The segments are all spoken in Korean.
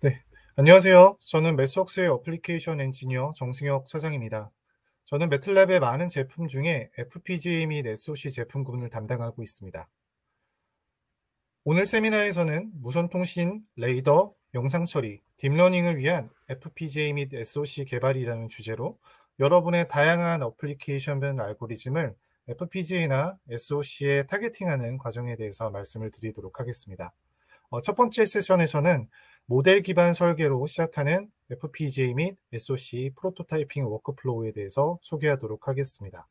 네, 안녕하세요. 저는 매스웍스의 어플리케이션 엔지니어 정승혁 차장입니다. 저는 매틀랩의 많은 제품 중에 FPGA 및 SoC 제품군을 담당하고 있습니다. 오늘 세미나에서는 무선통신, 레이더, 영상처리, 딥러닝을 위한 FPGA 및 SoC 개발이라는 주제로 여러분의 다양한 어플리케이션별 알고리즘을 FPGA나 SoC에 타겟팅하는 과정에 대해서 말씀을 드리도록 하겠습니다. 첫 번째 세션에서는 모델 기반 설계로 시작하는 FPGA 및 SoC 프로토타이핑 워크플로우에 대해서 소개하도록 하겠습니다.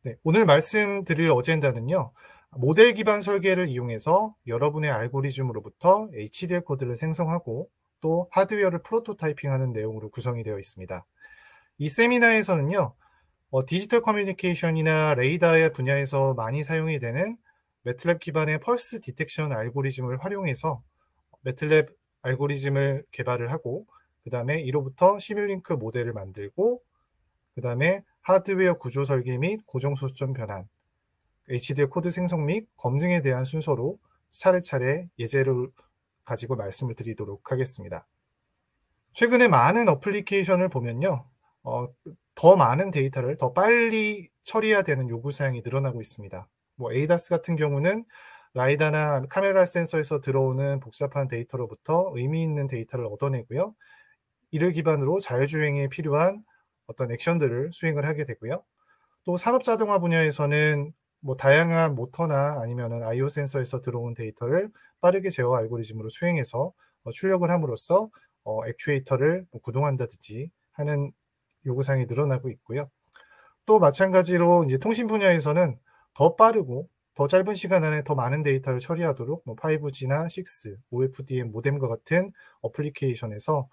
네, 오늘 말씀드릴 어젠다는요. 모델 기반 설계를 이용해서 여러분의 알고리즘으로부터 HDL 코드를 생성하고 또 하드웨어를 프로토타이핑하는 내용으로 구성이 되어 있습니다. 이 세미나에서는요. 디지털 커뮤니케이션이나 레이더의 분야에서 많이 사용이 되는 매틀랩 기반의 펄스 디텍션 알고리즘을 활용해서 매틀랩 알고리즘을 개발을 하고 그 다음에 이로부터 시뮬링크 모델을 만들고 그 다음에 하드웨어 구조 설계 및 고정 소수점 변환, HDL 코드 생성 및 검증에 대한 순서로 차례차례 예제를 가지고 말씀을 드리도록 하겠습니다. 최근에 많은 어플리케이션을 보면요. 더 많은 데이터를 더 빨리 처리해야 되는 요구사항이 늘어나고 있습니다. 뭐 ADAS 같은 경우는 라이다나 카메라 센서에서 들어오는 복잡한 데이터로부터 의미 있는 데이터를 얻어내고요. 이를 기반으로 자율주행에 필요한 어떤 액션들을 수행을 하게 되고요. 또 산업자동화 분야에서는 뭐 다양한 모터나 아니면은 IO 센서에서 들어온 데이터를 빠르게 제어 알고리즘으로 수행해서 출력을 함으로써 액추에이터를 뭐 구동한다든지 하는 요구사항이 늘어나고 있고요. 또 마찬가지로 이제 통신 분야에서는 더 빠르고 더 짧은 시간 안에 더 많은 데이터를 처리하도록 뭐 5G나 6, OFDM 모뎀과 같은 어플리케이션에서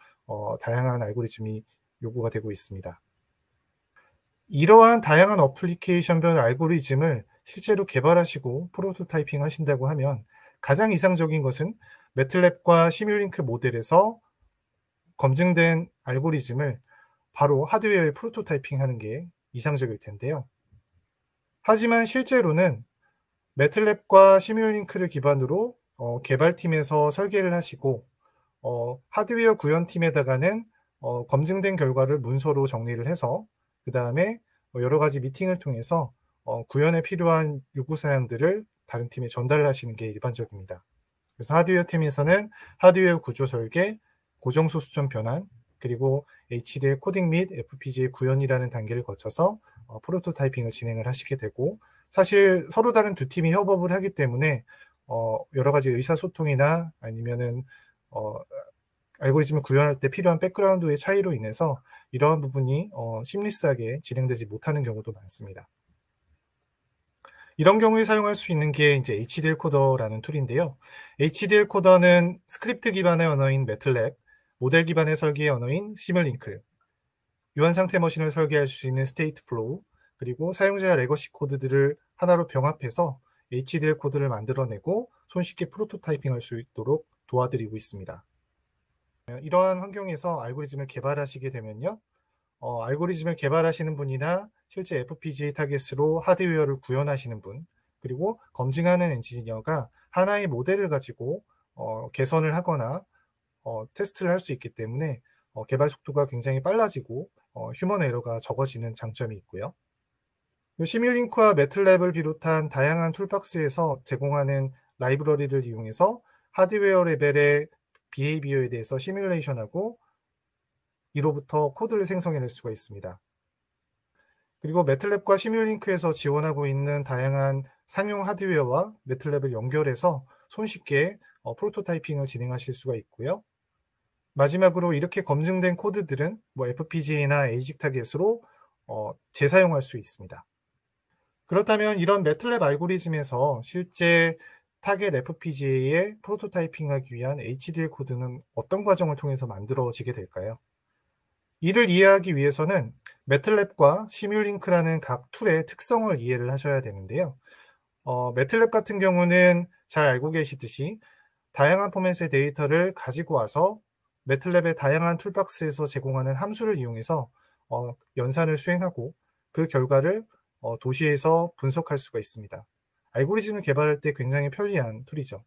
다양한 알고리즘이 요구가 되고 있습니다. 이러한 다양한 어플리케이션별 알고리즘을 실제로 개발하시고 프로토타이핑 하신다고 하면 가장 이상적인 것은 매틀랩과 시뮬링크 모델에서 검증된 알고리즘을 바로 하드웨어에 프로토타이핑 하는 게 이상적일 텐데요. 하지만 실제로는 매틀랩과 시뮬링크를 기반으로 개발팀에서 설계를 하시고 하드웨어 구현팀에다가는 검증된 결과를 문서로 정리를 해서 그 다음에 여러 가지 미팅을 통해서 구현에 필요한 요구사항들을 다른 팀에 전달을 하시는 게 일반적입니다. 그래서 하드웨어 팀에서는 하드웨어 구조 설계, 고정 소수점 변환, 그리고 HDL 코딩 및 FPGA 구현이라는 단계를 거쳐서 프로토타이핑을 진행을 하시게 되고 사실 서로 다른 두 팀이 협업을 하기 때문에 여러 가지 의사소통이나 아니면은 알고리즘을 구현할 때 필요한 백그라운드의 차이로 인해서 이러한 부분이 심리스하게 진행되지 못하는 경우도 많습니다. 이런 경우에 사용할 수 있는 게 이제 HDL 코더라는 툴인데요. HDL 코더는 스크립트 기반의 언어인 매틀랩, 모델 기반의 설계의 언어인 시뮬링크, 유한 상태 머신을 설계할 수 있는 스테이트 플로우, 그리고 사용자 레거시 코드들을 하나로 병합해서 HDL 코드를 만들어내고 손쉽게 프로토타이핑할 수 있도록 도와드리고 있습니다. 이러한 환경에서 알고리즘을 개발하시게 되면요. 알고리즘을 개발하시는 분이나 실제 FPGA 타겟으로 하드웨어를 구현하시는 분, 그리고 검증하는 엔지니어가 하나의 모델을 가지고 개선을 하거나 테스트를 할 수 있기 때문에 개발 속도가 굉장히 빨라지고 휴먼 에러가 적어지는 장점이 있고요. 시뮬링크와 매틀랩을 비롯한 다양한 툴박스에서 제공하는 라이브러리를 이용해서 하드웨어 레벨의 비헤이비어에 대해서 시뮬레이션하고 이로부터 코드를 생성해낼 수가 있습니다. 그리고 매틀랩과 시뮬링크에서 지원하고 있는 다양한 상용 하드웨어와 매틀랩을 연결해서 손쉽게 프로토타이핑을 진행하실 수가 있고요. 마지막으로 이렇게 검증된 코드들은 뭐 FPGA나 ASIC 타겟으로 재사용할 수 있습니다. 그렇다면 이런 매틀랩 알고리즘에서 실제 타겟 FPGA에 프로토타이핑하기 위한 HDL 코드는 어떤 과정을 통해서 만들어지게 될까요? 이를 이해하기 위해서는 매틀랩과 시뮬링크라는 각 툴의 특성을 이해를 하셔야 되는데요. 매틀랩 같은 경우는 잘 알고 계시듯이 다양한 포맷의 데이터를 가지고 와서 매틀랩의 다양한 툴박스에서 제공하는 함수를 이용해서 연산을 수행하고 그 결과를 도시에서 분석할 수가 있습니다. 알고리즘을 개발할 때 굉장히 편리한 툴이죠.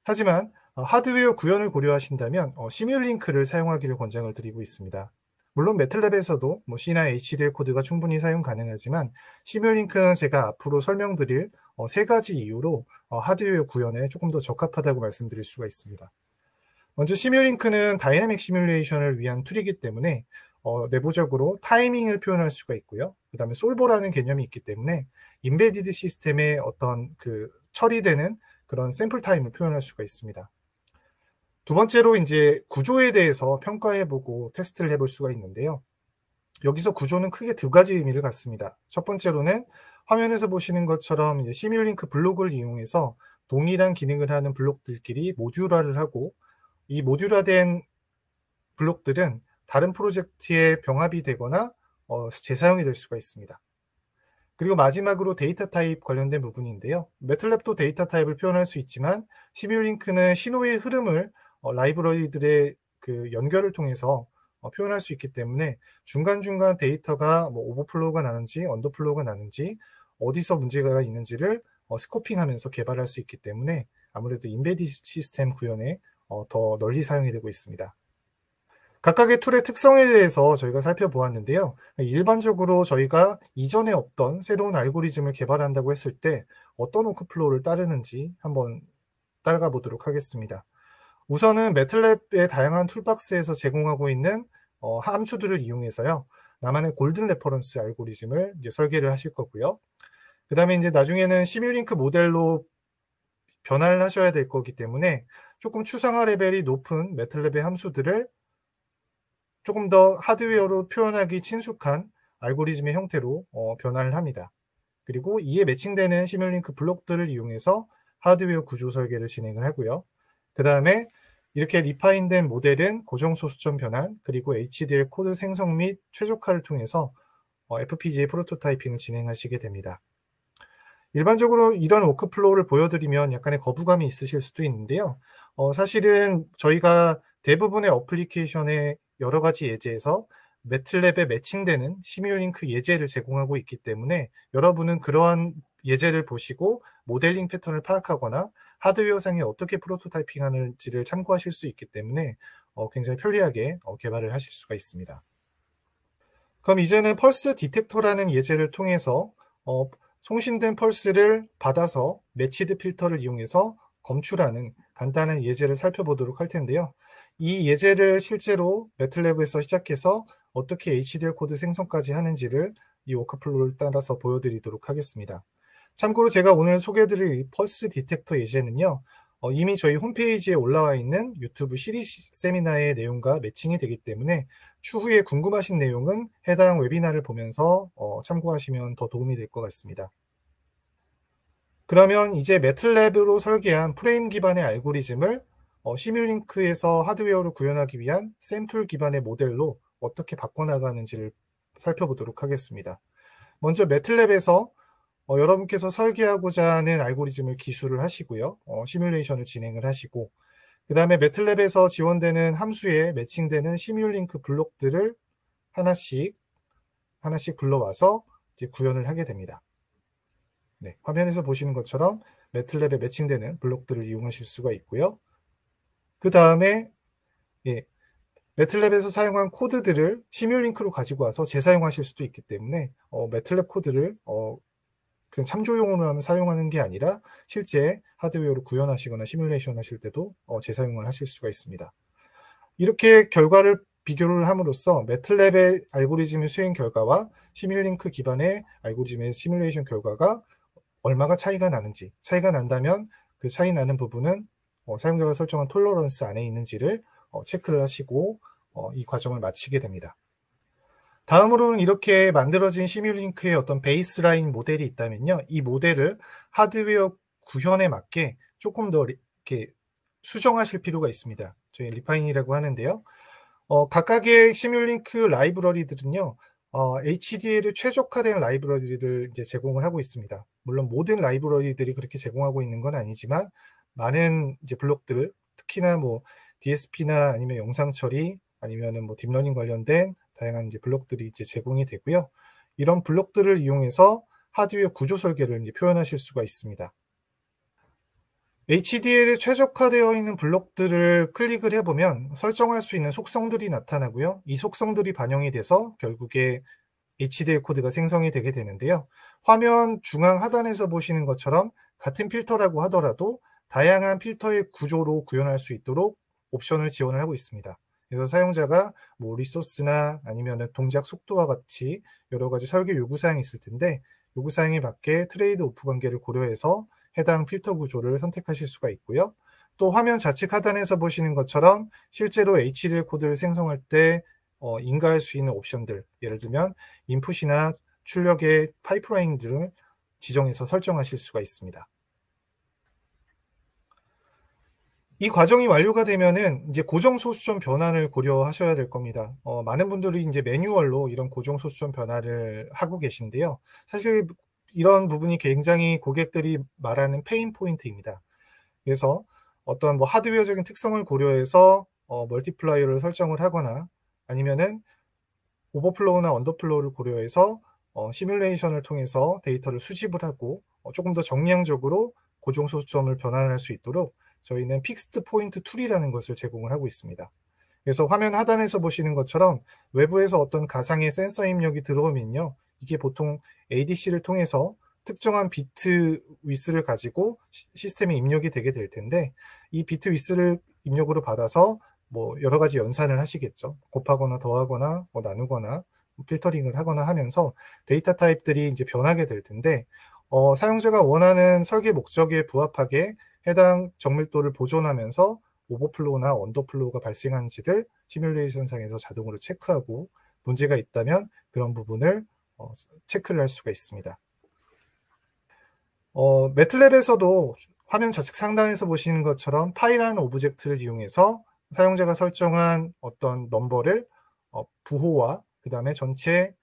하지만 하드웨어 구현을 고려하신다면 시뮬링크를 사용하기를 권장을 드리고 있습니다. 물론 매틀랩에서도 뭐 C나 HDL 코드가 충분히 사용 가능하지만 시뮬링크는 제가 앞으로 설명드릴 세 가지 이유로 하드웨어 구현에 조금 더 적합하다고 말씀드릴 수가 있습니다. 먼저 시뮬링크는 다이내믹 시뮬레이션을 위한 툴이기 때문에 내부적으로 타이밍을 표현할 수가 있고요. 그다음에 솔버라는 개념이 있기 때문에 임베디드 시스템의 어떤 그 처리되는 그런 샘플 타임을 표현할 수가 있습니다. 두 번째로 이제 구조에 대해서 평가해보고 테스트를 해볼 수가 있는데요. 여기서 구조는 크게 두 가지 의미를 갖습니다. 첫 번째로는 화면에서 보시는 것처럼 이제 시뮬링크 블록을 이용해서 동일한 기능을 하는 블록들끼리 모듈화를 하고 이 모듈화된 블록들은 다른 프로젝트에 병합이 되거나 재사용이 될 수가 있습니다. 그리고 마지막으로 데이터 타입 관련된 부분인데요. 매틀랩도 데이터 타입을 표현할 수 있지만 시뮬링크는 신호의 흐름을 라이브러리들의 그 연결을 통해서 표현할 수 있기 때문에 중간중간 데이터가 뭐 오버플로우가 나는지 언더플로우가 나는지 어디서 문제가 있는지를 스코핑하면서 개발할 수 있기 때문에 아무래도 인베디드 시스템 구현에 더 널리 사용이 되고 있습니다. 각각의 툴의 특성에 대해서 저희가 살펴보았는데요. 일반적으로 저희가 이전에 없던 새로운 알고리즘을 개발한다고 했을 때 어떤 워크플로우를 따르는지 한번 따라가 보도록 하겠습니다. 우선은 매틀랩의 다양한 툴박스에서 제공하고 있는 함수들을 이용해서요. 나만의 골든 레퍼런스 알고리즘을 이제 설계를 하실 거고요. 그 다음에 이제 나중에는 시뮬링크 모델로 변화를 하셔야 될 거기 때문에 조금 추상화 레벨이 높은 매틀랩의 함수들을 조금 더 하드웨어로 표현하기 친숙한 알고리즘의 형태로 변화를 합니다. 그리고 이에 매칭되는 시뮬링크 블록들을 이용해서 하드웨어 구조 설계를 진행을 하고요. 그 다음에 이렇게 리파인된 모델은 고정 소수점 변환, 그리고 HDL 코드 생성 및 최적화를 통해서 FPGA 프로토타이핑을 진행하시게 됩니다. 일반적으로 이런 워크플로우를 보여드리면 약간의 거부감이 있으실 수도 있는데요. 사실은 저희가 대부분의 어플리케이션의 여러 가지 예제에서 매틀랩에 매칭되는 시뮬링크 예제를 제공하고 있기 때문에 여러분은 그러한 예제를 보시고 모델링 패턴을 파악하거나 하드웨어상에 어떻게 프로토타이핑 하는지를 참고하실 수 있기 때문에 굉장히 편리하게 개발을 하실 수가 있습니다. 그럼 이제는 펄스 디텍터라는 예제를 통해서 송신된 펄스를 받아서 매치드 필터를 이용해서 검출하는 간단한 예제를 살펴보도록 할 텐데요. 이 예제를 실제로 매틀랩에서 시작해서 어떻게 HDL 코드 생성까지 하는지를 이 워크플로우를 따라서 보여드리도록 하겠습니다. 참고로 제가 오늘 소개해드릴 펄스 디텍터 예제는요. 이미 저희 홈페이지에 올라와 있는 유튜브 시리즈 세미나의 내용과 매칭이 되기 때문에 추후에 궁금하신 내용은 해당 웨비나를 보면서 참고하시면 더 도움이 될 것 같습니다. 그러면 이제 매틀랩으로 설계한 프레임 기반의 알고리즘을 시뮬링크에서 하드웨어로 구현하기 위한 샘플 기반의 모델로 어떻게 바꿔나가는지를 살펴보도록 하겠습니다. 먼저 매틀랩에서 여러분께서 설계하고자 하는 알고리즘을 기술을 하시고요. 시뮬레이션을 진행을 하시고 그 다음에 매틀랩에서 지원되는 함수에 매칭되는 시뮬링크 블록들을 하나씩 불러와서 이제 구현을 하게 됩니다. 네, 화면에서 보시는 것처럼 매틀랩에 매칭되는 블록들을 이용하실 수가 있고요. 그 다음에 매틀랩에서 사용한 코드들을 시뮬링크로 가지고 와서 재사용하실 수도 있기 때문에 매틀랩 코드를 그냥 참조용으로만 사용하는 게 아니라 실제 하드웨어로 구현하시거나 시뮬레이션 하실 때도 재사용을 하실 수가 있습니다. 이렇게 결과를 비교를 함으로써 매틀랩의 알고리즘의 수행 결과와 시뮬링크 기반의 알고리즘의 시뮬레이션 결과가 얼마가 차이가 나는지, 차이가 난다면 그 차이 나는 부분은 사용자가 설정한 톨러런스 안에 있는지를 체크를 하시고 이 과정을 마치게 됩니다. 다음으로는 이렇게 만들어진 시뮬링크의 어떤 베이스라인 모델이 있다면요. 이 모델을 하드웨어 구현에 맞게 조금 더 이렇게 수정하실 필요가 있습니다. 저희 리파인이라고 하는데요. 각각의 시뮬링크 라이브러리들은요. HDL을 최적화된 라이브러리를 이제 제공을 하고 있습니다. 물론 모든 라이브러리들이 그렇게 제공하고 있는 건 아니지만 많은 이제 블록들, 특히나 뭐 DSP나 아니면 영상 처리 아니면은 뭐 딥러닝 관련된 다양한 이제 블록들이 이제 제공이 되고요. 이런 블록들을 이용해서 하드웨어 구조 설계를 이제 표현하실 수가 있습니다. HDL에 최적화되어 있는 블록들을 클릭을 해보면 설정할 수 있는 속성들이 나타나고요. 이 속성들이 반영이 돼서 결국에 HDL 코드가 생성이 되게 되는데요. 화면 중앙 하단에서 보시는 것처럼 같은 필터라고 하더라도 다양한 필터의 구조로 구현할 수 있도록 옵션을 지원을 하고 있습니다. 그래서 사용자가 뭐 리소스나 아니면 동작 속도와 같이 여러 가지 설계 요구사항이 있을 텐데 요구사항에 맞게 트레이드 오프 관계를 고려해서 해당 필터 구조를 선택하실 수가 있고요. 또 화면 좌측 하단에서 보시는 것처럼 실제로 HDL 코드를 생성할 때 인가할 수 있는 옵션들, 예를 들면 인풋이나 출력의 파이프라인들을 지정해서 설정하실 수가 있습니다. 이 과정이 완료가 되면은 이제 고정 소수점 변환을 고려하셔야 될 겁니다. 많은 분들이 이제 매뉴얼로 이런 고정 소수점 변화를 하고 계신데요. 사실 이런 부분이 굉장히 고객들이 말하는 페인 포인트입니다. 그래서 어떤 뭐 하드웨어적인 특성을 고려해서 멀티플라이어를 설정을 하거나 아니면은 오버플로우나 언더플로우를 고려해서 시뮬레이션을 통해서 데이터를 수집을 하고 조금 더 정량적으로 고정 소수점을 변환할 수 있도록 저희는 픽스드 포인트 툴이라는 것을 제공을 하고 있습니다. 그래서 화면 하단에서 보시는 것처럼 외부에서 어떤 가상의 센서 입력이 들어오면요. 이게 보통 ADC를 통해서 특정한 비트 위스를 가지고 시스템에 입력이 되게 될 텐데 이 비트 위스를 입력으로 받아서 뭐 여러 가지 연산을 하시겠죠. 곱하거나 더하거나 뭐 나누거나 필터링을 하거나 하면서 데이터 타입들이 이제 변하게 될 텐데 사용자가 원하는 설계 목적에 부합하게 해당 정밀도를 보존하면서 오버플로우나 언더플로우가 발생한지를 시뮬레이션상에서 자동으로 체크하고 문제가 있다면 그런 부분을 체크를 할 수가 있습니다. 매틀랩에서도 화면 좌측 상단에서 보시는 것처럼 파일이라는 오브젝트를 이용해서 사용자가 설정한 어떤 넘버를 부호와 그 다음에 전체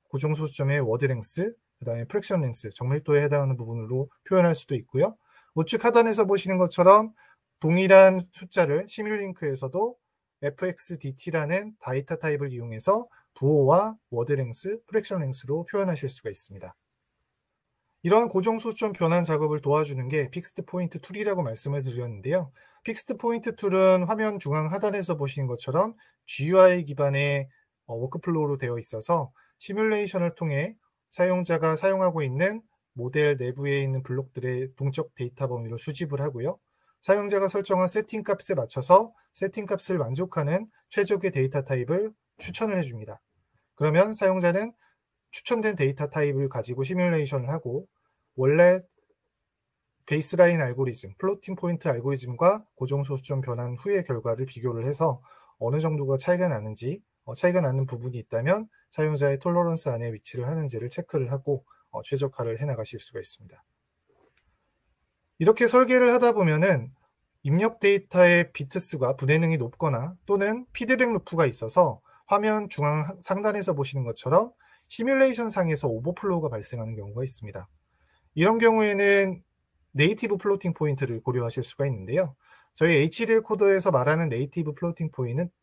고정 소수점의 워드 랭스, 그 다음에 프랙션 랭스, 정밀도에 해당하는 부분으로 표현할 수도 있고요. 우측 하단에서 보시는 것처럼 동일한 숫자를 시뮬링크에서도 fxdt라는 데이터 타입을 이용해서 부호와 워드 랭스, 프랙션 랭스로 표현하실 수가 있습니다. 이러한 고정 소수점 변환 작업을 도와주는 게 픽스드 포인트 툴이라고 말씀을 드렸는데요. 픽스드 포인트 툴은 화면 중앙 하단에서 보시는 것처럼 GUI 기반의 워크플로우로 되어 있어서 시뮬레이션을 통해 사용자가 사용하고 있는 모델 내부에 있는 블록들의 동적 데이터 범위로 수집을 하고요. 사용자가 설정한 세팅 값에 맞춰서 세팅 값을 만족하는 최적의 데이터 타입을 추천을 해줍니다. 그러면 사용자는 추천된 데이터 타입을 가지고 시뮬레이션을 하고 원래 베이스라인 알고리즘, 플로팅 포인트 알고리즘과 고정 소수점 변환 후의 결과를 비교를 해서 어느 정도가 차이가 나는지, 차이가 나는 부분이 있다면 사용자의 톨러런스 안에 위치를 하는지를 체크를 하고 최적화를 해나가실 수가 있습니다. 이렇게 설계를 하다 보면은 입력 데이터의 비트수가 분해능이 높거나 또는 피드백 루프가 있어서 화면 중앙 상단에서 보시는 것처럼 시뮬레이션 상에서 오버플로우가 발생하는 경우가 있습니다. 이런 경우에는 네이티브 플로팅 포인트를 고려하실 수가 있는데요. 저희 HDL 코더에서 말하는 네이티브 플로팅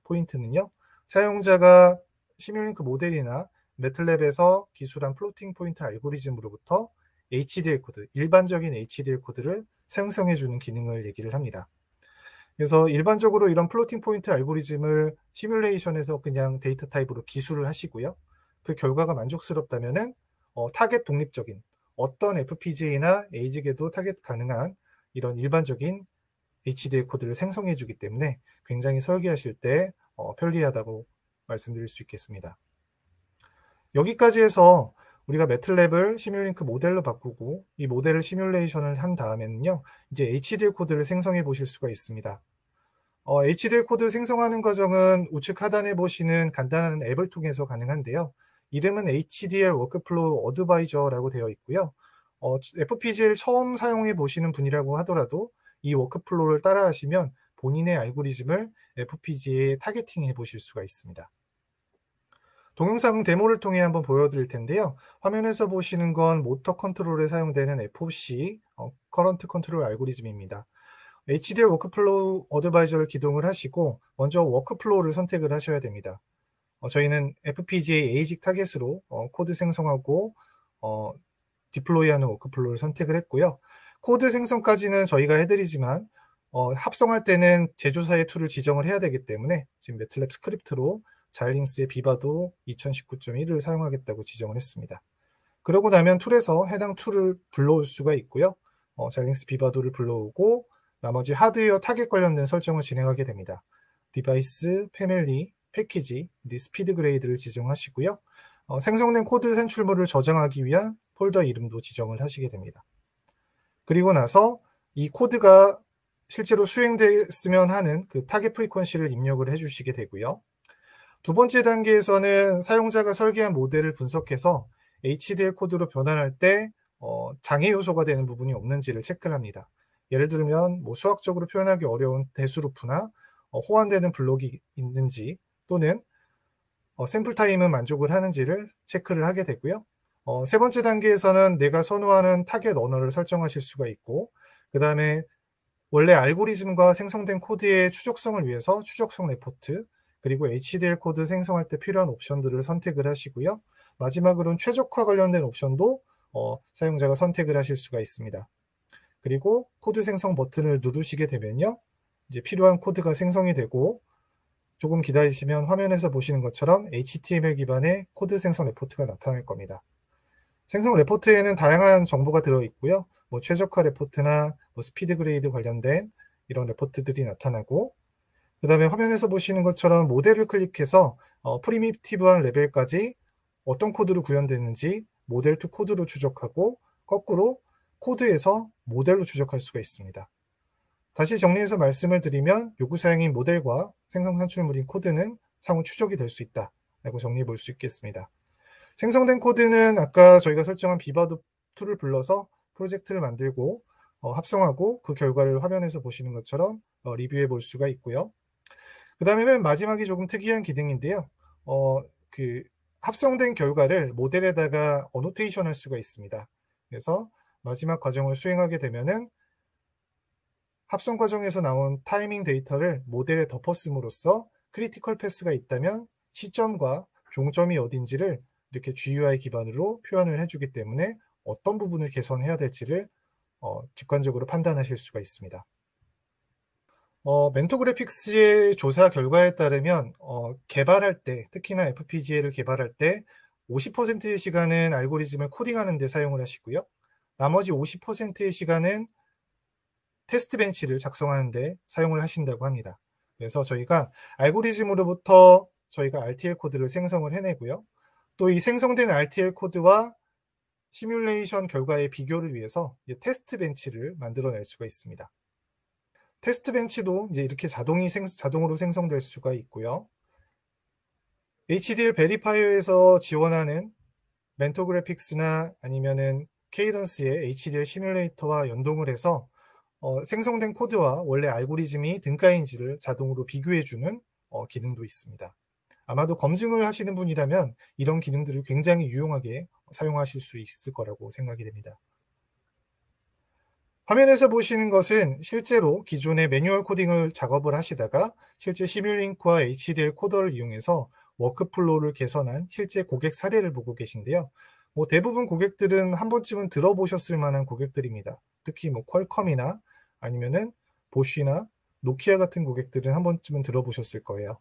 포인트는요. 사용자가 시뮬링크 모델이나 매틀랩에서 기술한 플로팅 포인트 알고리즘으로부터 HDL 코드, 일반적인 HDL 코드를 생성해주는 기능을 얘기를 합니다. 그래서 일반적으로 이런 플로팅 포인트 알고리즘을 시뮬레이션에서 그냥 데이터 타입으로 기술을 하시고요. 그 결과가 만족스럽다면은 타겟 독립적인 어떤 FPGA나 에이직에도 타겟 가능한 이런 일반적인 HDL 코드를 생성해 주기 때문에 굉장히 설계하실 때 편리하다고 말씀드릴 수 있겠습니다. 여기까지 해서 우리가 매틀랩을 시뮬링크 모델로 바꾸고 이 모델을 시뮬레이션을 한 다음에는요. 이제 HDL 코드를 생성해 보실 수가 있습니다. HDL 코드 생성하는 과정은 우측 하단에 보시는 간단한 앱을 통해서 가능한데요. 이름은 HDL 워크플로우 어드바이저라고 되어 있고요. FPGA를 처음 사용해 보시는 분이라고 하더라도 이 워크플로우를 따라 하시면 본인의 알고리즘을 FPGA에 타겟팅해 보실 수가 있습니다. 동영상 데모를 통해 한번 보여드릴 텐데요. 화면에서 보시는 건 모터 컨트롤에 사용되는 FOC, 커런트 컨트롤 알고리즘입니다. HDL 워크플로우 어드바이저를 기동을 하시고 먼저 워크플로우를 선택을 하셔야 됩니다. 저희는 FPGA 에이직 타겟으로 코드 생성하고 디플로이하는 워크플로우를 선택을 했고요. 코드 생성까지는 저희가 해드리지만 합성할 때는 제조사의 툴을 지정을 해야 되기 때문에 지금 매틀랩 스크립트로 자일링스의 비바도 2019.1을 사용하겠다고 지정을 했습니다. 그러고 나면 툴에서 해당 툴을 불러올 수가 있고요. 자일링스 비바도를 불러오고 나머지 하드웨어 타겟 관련된 설정을 진행하게 됩니다. 디바이스, 패밀리, 패키지, 스피드 그레이드를 지정하시고요. 생성된 코드 산출물을 저장하기 위한 폴더 이름도 지정을 하시게 됩니다. 그리고 나서 이 코드가 실제로 수행됐으면 하는 그 타겟 프리퀀시를 입력을 해주시게 되고요. 두 번째 단계에서는 사용자가 설계한 모델을 분석해서 HDL 코드로 변환할 때 장애 요소가 되는 부분이 없는지를 체크를 합니다. 예를 들면 뭐 수학적으로 표현하기 어려운 대수루프나 호환되는 블록이 있는지 또는 샘플 타임은 만족을 하는지를 체크를 하게 되고요. 세 번째 단계에서는 내가 선호하는 타겟 언어를 설정하실 수가 있고 그 다음에 원래 알고리즘과 생성된 코드의 추적성을 위해서 추적성 레포트 그리고 HDL 코드 생성할 때 필요한 옵션들을 선택을 하시고요. 마지막으로는 최적화 관련된 옵션도 사용자가 선택을 하실 수가 있습니다. 그리고 코드 생성 버튼을 누르시게 되면요. 이제 필요한 코드가 생성이 되고 조금 기다리시면 화면에서 보시는 것처럼 HTML 기반의 코드 생성 레포트가 나타날 겁니다. 생성 레포트에는 다양한 정보가 들어있고요. 뭐 최적화 레포트나 뭐 스피드 그레이드 관련된 이런 레포트들이 나타나고 그 다음에 화면에서 보시는 것처럼 모델을 클릭해서 프리미티브한 레벨까지 어떤 코드로 구현됐는지 모델 투 코드로 추적하고 거꾸로 코드에서 모델로 추적할 수가 있습니다. 다시 정리해서 말씀을 드리면 요구사항인 모델과 생성 산출물인 코드는 상호 추적이 될 수 있다 라고 정리해 볼 수 있겠습니다. 생성된 코드는 아까 저희가 설정한 비바도 툴을 불러서 프로젝트를 만들고 합성하고 그 결과를 화면에서 보시는 것처럼 리뷰해 볼 수가 있고요. 그 다음에 맨 마지막이 조금 특이한 기능인데요. 그 합성된 결과를 모델에다가 어노테이션 할 수가 있습니다. 그래서 마지막 과정을 수행하게 되면은 합성 과정에서 나온 타이밍 데이터를 모델에 덮어쓰므로써 크리티컬 패스가 있다면 시점과 종점이 어딘지를 이렇게 GUI 기반으로 표현을 해주기 때문에 어떤 부분을 개선해야 될지를 직관적으로 판단하실 수가 있습니다. 멘토그래픽스의 조사 결과에 따르면 개발할 때, 특히나 FPGA를 개발할 때 50%의 시간은 알고리즘을 코딩하는 데 사용을 하시고요. 나머지 50%의 시간은 테스트 벤치를 작성하는 데 사용을 하신다고 합니다. 그래서 저희가 알고리즘으로부터 저희가 RTL 코드를 생성을 해내고요. 또 이 생성된 RTL 코드와 시뮬레이션 결과의 비교를 위해서 테스트 벤치를 만들어낼 수가 있습니다. 테스트 벤치도 이제 이렇게 자동으로 생성될 수가 있고요. HDL 베리파이어에서 지원하는 멘토그래픽스나 아니면은 케이던스의 HDL 시뮬레이터와 연동을 해서 생성된 코드와 원래 알고리즘이 등가인지를 자동으로 비교해주는 기능도 있습니다. 아마도 검증을 하시는 분이라면 이런 기능들을 굉장히 유용하게 사용하실 수 있을 거라고 생각이 됩니다. 화면에서 보시는 것은 실제로 기존의 매뉴얼 코딩을 작업을 하시다가 실제 시뮬링크와 HDL 코더를 이용해서 워크플로우를 개선한 실제 고객 사례를 보고 계신데요. 뭐 대부분 고객들은 한 번쯤은 들어보셨을 만한 고객들입니다. 특히 뭐 퀄컴이나 아니면은 보쉬나 노키아 같은 고객들은 한 번쯤은 들어보셨을 거예요.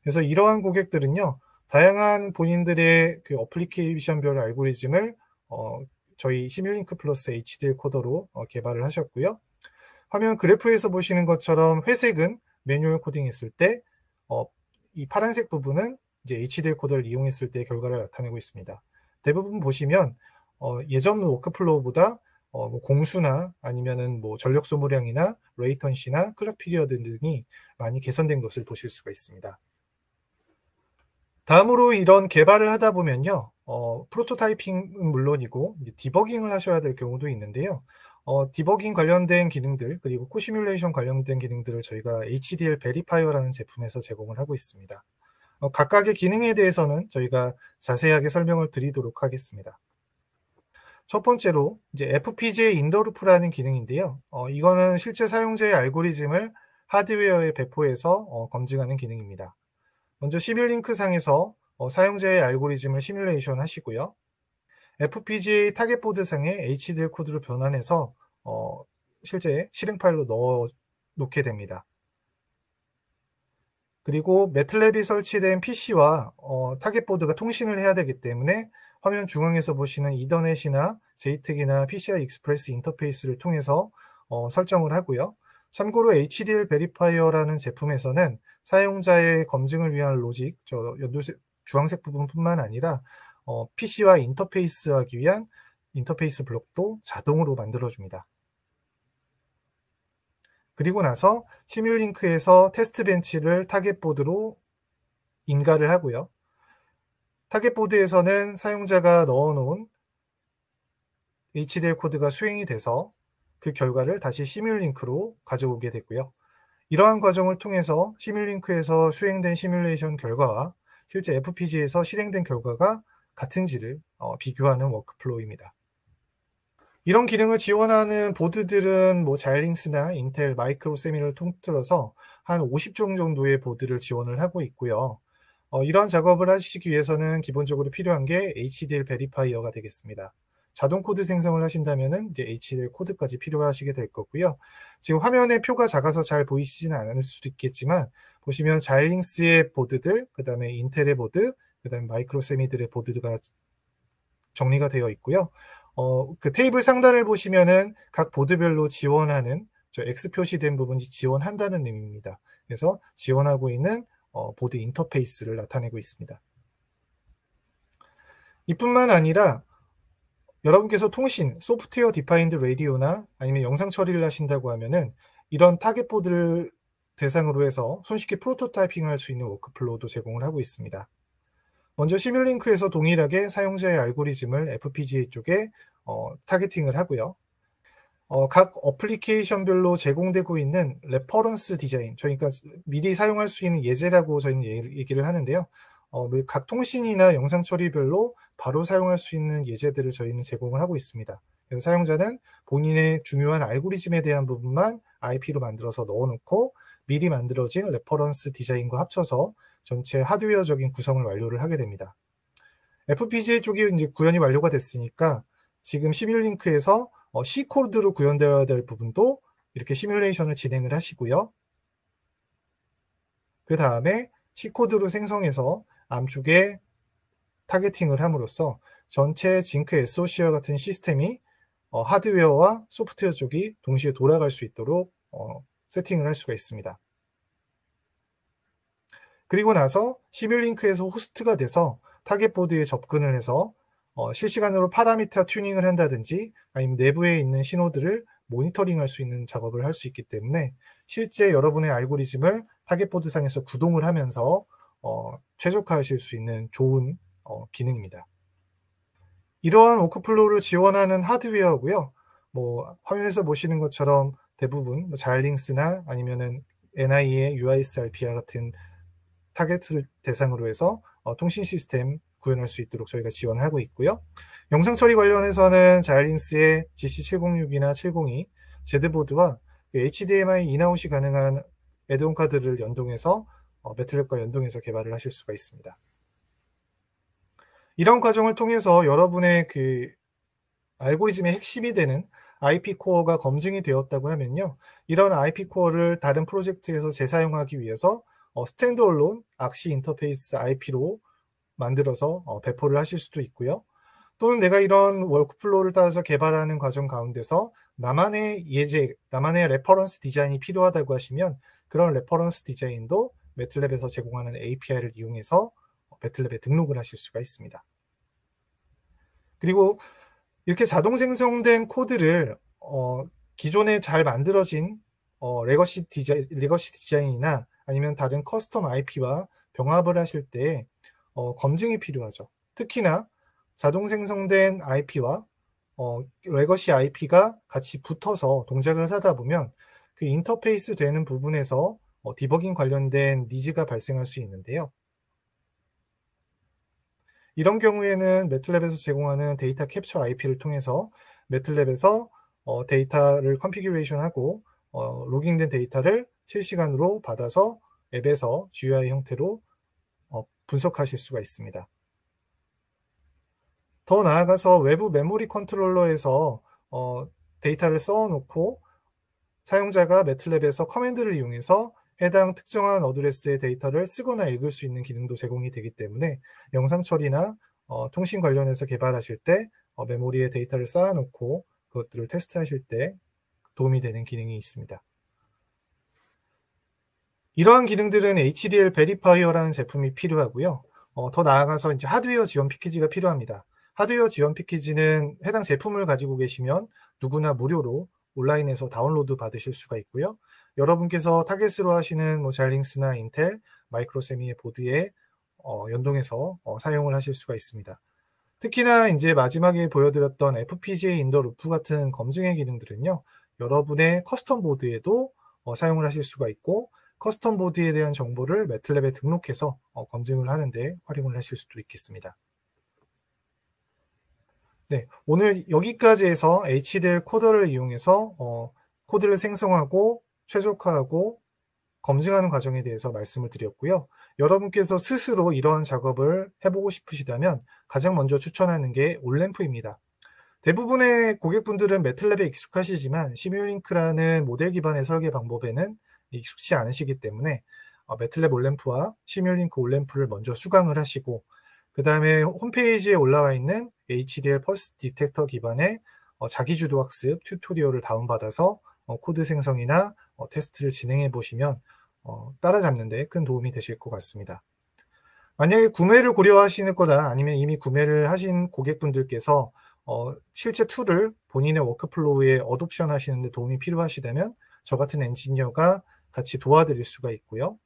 그래서 이러한 고객들은요, 다양한 본인들의 그 어플리케이션별 알고리즘을 저희 시뮬링크 플러스 HDL 코더로 개발을 하셨고요. 화면 그래프에서 보시는 것처럼 회색은 매뉴얼 코딩했을 때, 이 파란색 부분은 이제 HDL 코더를 이용했을 때 결과를 나타내고 있습니다. 대부분 보시면 예전 워크플로우보다 뭐 공수나 아니면은 뭐 전력 소모량이나 레이턴시나 클럭 피리어드 등이 많이 개선된 것을 보실 수가 있습니다. 다음으로 이런 개발을 하다 보면요. 프로토타이핑은 물론이고 이제 디버깅을 하셔야 될 경우도 있는데요. 디버깅 관련된 기능들 그리고 코시뮬레이션 관련된 기능들을 저희가 HDL 베리파이어라는 제품에서 제공을 하고 있습니다. 각각의 기능에 대해서는 저희가 자세하게 설명을 드리도록 하겠습니다. 첫 번째로 이제 FPGA 인더루프라는 기능인데요. 이거는 실제 사용자의 알고리즘을 하드웨어에 배포해서 검증하는 기능입니다. 먼저 시뮬링크 상에서 사용자의 알고리즘을 시뮬레이션 하시고요. FPGA 타겟보드 상에 HDL 코드로 변환해서 실제 실행 파일로 넣어 놓게 됩니다. 그리고 매틀랩이 설치된 PC와 타겟보드가 통신을 해야 되기 때문에 화면 중앙에서 보시는 이더넷이나 JTAG이나 PCI 익스프레스 인터페이스를 통해서 설정을 하고요. 참고로 HDL 베리파이어라는 제품에서는 사용자의 검증을 위한 로직, 주황색 부분뿐만 아니라 PC와 인터페이스하기 위한 인터페이스 블록도 자동으로 만들어줍니다. 그리고 나서 시뮬링크에서 테스트 벤치를 타겟보드로 인가를 하고요. 타겟보드에서는 사용자가 넣어놓은 HDL 코드가 수행이 돼서 그 결과를 다시 시뮬링크로 가져오게 되고요. 이러한 과정을 통해서 시뮬링크에서 수행된 시뮬레이션 결과와 실제 FPGA에서 실행된 결과가 같은지를 비교하는 워크플로우입니다. 이런 기능을 지원하는 보드들은 뭐 자일링스나 인텔, 마이크로 세미를 통틀어서 한 50종 정도의 보드를 지원을 하고 있고요. 이러한 작업을 하시기 위해서는 기본적으로 필요한 게 HDL 베리파이어가 되겠습니다. 자동 코드 생성을 하신다면은 이제 HDL 코드까지 필요하시게 될 거고요. 지금 화면에 표가 작아서 잘 보이시지는 않을 수도 있겠지만 보시면 자일링스의 보드들, 그다음에 인텔의 보드, 그다음에 마이크로 세미들의 보드가 정리가 되어 있고요. 그 테이블 상단을 보시면은 각 보드별로 지원하는 X 표시된 부분이 지원한다는 의미입니다. 그래서 지원하고 있는 보드 인터페이스를 나타내고 있습니다. 이뿐만 아니라 여러분께서 통신, 소프트웨어 디파인드 라디오나 아니면 영상 처리를 하신다고 하면은 이런 타겟 보드를 대상으로 해서 손쉽게 프로토타이핑을 할 수 있는 워크플로우도 제공을 하고 있습니다. 먼저 시뮬링크에서 동일하게 사용자의 알고리즘을 FPGA 쪽에 타겟팅을 하고요. 각 어플리케이션별로 제공되고 있는 레퍼런스 디자인, 그러니까 미리 사용할 수 있는 예제라고 저희는 얘기를 하는데요. 각 통신이나 영상 처리별로 바로 사용할 수 있는 예제들을 저희는 제공을 하고 있습니다. 그래서 사용자는 본인의 중요한 알고리즘에 대한 부분만 IP로 만들어서 넣어놓고 미리 만들어진 레퍼런스 디자인과 합쳐서 전체 하드웨어적인 구성을 완료를 하게 됩니다. FPGA 쪽이 이제 구현이 완료가 됐으니까 지금 시뮬링크에서 C코드로 구현되어야 될 부분도 이렇게 시뮬레이션을 진행을 하시고요. 그 다음에 C코드로 생성해서 암 쪽에 타겟팅을 함으로써 전체 징크 SoC와 같은 시스템이 하드웨어와 소프트웨어 쪽이 동시에 돌아갈 수 있도록 세팅을 할 수가 있습니다. 그리고 나서 시뮬링크에서 호스트가 돼서 타겟보드에 접근을 해서 실시간으로 파라미터 튜닝을 한다든지 아니면 내부에 있는 신호들을 모니터링할 수 있는 작업을 할 수 있기 때문에 실제 여러분의 알고리즘을 타겟보드 상에서 구동을 하면서 최적화하실 수 있는 좋은 기능입니다. 이러한 워크플로우를 지원하는 하드웨어고요. 뭐 화면에서 보시는 것처럼 대부분 자일링스나 아니면은 NI의 UISRP와 같은 타겟을 대상으로 해서 통신 시스템 구현할 수 있도록 저희가 지원을 하고 있고요. 영상 처리 관련해서는 자이링스의 GC706이나 702, 제드보드와 HDMI 인아웃이 가능한 애드온 카드를 연동해서 매틀랩과 연동해서 개발을 하실 수가 있습니다. 이런 과정을 통해서 여러분의 그 알고리즘의 핵심이 되는 IP 코어가 검증이 되었다고 하면요. 이런 IP 코어를 다른 프로젝트에서 재사용하기 위해서 스탠드얼론 악시 인터페이스 IP로 만들어서 배포를 하실 수도 있고요. 또는 내가 이런 워크플로우를 따라서 개발하는 과정 가운데서 나만의 예제, 나만의 레퍼런스 디자인이 필요하다고 하시면 그런 레퍼런스 디자인도 매틀랩에서 제공하는 API를 이용해서 매틀랩에 등록을 하실 수가 있습니다. 그리고 이렇게 자동 생성된 코드를 기존에 잘 만들어진 레거시 디자인이나 아니면 다른 커스텀 IP와 병합을 하실 때 검증이 필요하죠. 특히나 자동 생성된 IP와 레거시 IP가 같이 붙어서 동작을 하다 보면 그 인터페이스 되는 부분에서 디버깅 관련된 니즈가 발생할 수 있는데요. 이런 경우에는 매틀랩에서 제공하는 데이터 캡처 IP를 통해서 매틀랩에서 데이터를 컨피규레이션하고 로깅된 데이터를 실시간으로 받아서 앱에서 GUI 형태로 분석하실 수가 있습니다. 더 나아가서 외부 메모리 컨트롤러에서 데이터를 써 놓고 사용자가 매틀랩에서 커맨드를 이용해서 해당 특정한 어드레스의 데이터를 쓰거나 읽을 수 있는 기능도 제공이 되기 때문에 영상 처리나 통신 관련해서 개발하실 때 메모리에 데이터를 쌓아 놓고 그것들을 테스트하실 때 도움이 되는 기능이 있습니다. 이러한 기능들은 HDL 베리파이어라는 제품이 필요하고요. 더 나아가서 이제 하드웨어 지원 패키지가 필요합니다. 하드웨어 지원 패키지는 해당 제품을 가지고 계시면 누구나 무료로 온라인에서 다운로드 받으실 수가 있고요. 여러분께서 타겟으로 하시는 뭐 자이링스나 인텔, 마이크로세미의 보드에 연동해서 사용을 하실 수가 있습니다. 특히나 이제 마지막에 보여드렸던 FPGA 인더 루프 같은 검증의 기능들은요, 여러분의 커스텀 보드에도 사용을 하실 수가 있고, 커스텀 보드에 대한 정보를 매틀랩에 등록해서 검증을 하는데 활용을 하실 수도 있겠습니다. 네, 오늘 여기까지 해서 HDL 코더를 이용해서 코드를 생성하고 최적화하고 검증하는 과정에 대해서 말씀을 드렸고요. 여러분께서 스스로 이러한 작업을 해보고 싶으시다면 가장 먼저 추천하는 게 올램프입니다. 대부분의 고객분들은 매틀랩에 익숙하시지만 시뮬링크라는 모델 기반의 설계 방법에는 익숙치 않으시기 때문에 매틀랩 올램프와 시뮬링크 올램프를 먼저 수강을 하시고 그 다음에 홈페이지에 올라와 있는 HDL 펄스 디텍터 기반의 자기주도 학습 튜토리얼을 다운받아서 코드 생성이나 테스트를 진행해 보시면 따라잡는 데 큰 도움이 되실 것 같습니다. 만약에 구매를 고려하시는 거다 아니면 이미 구매를 하신 고객분들께서 실제 툴을 본인의 워크플로우에 어독션 하시는 데 도움이 필요하시다면 저 같은 엔지니어가 같이 도와드릴 수가 있고요.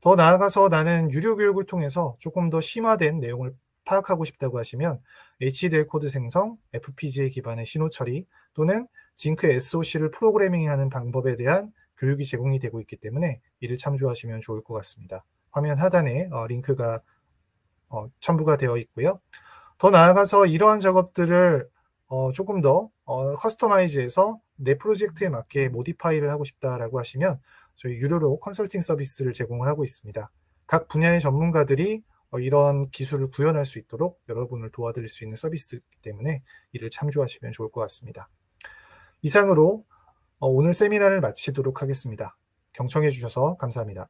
더 나아가서 나는 유료 교육을 통해서 조금 더 심화된 내용을 파악하고 싶다고 하시면 HDL 코드 생성, FPGA 기반의 신호 처리 또는 징크 SOC를 프로그래밍하는 방법에 대한 교육이 제공이 되고 있기 때문에 이를 참조하시면 좋을 것 같습니다. 화면 하단에 링크가 첨부가 되어 있고요. 더 나아가서 이러한 작업들을 조금 더 커스터마이즈해서 내 프로젝트에 맞게 모디파이를 하고 싶다라고 하시면 저희 유료로 컨설팅 서비스를 제공을 하고 있습니다. 각 분야의 전문가들이 이런 기술을 구현할 수 있도록 여러분을 도와드릴 수 있는 서비스이기 때문에 이를 참조하시면 좋을 것 같습니다. 이상으로 오늘 세미나를 마치도록 하겠습니다. 경청해 주셔서 감사합니다.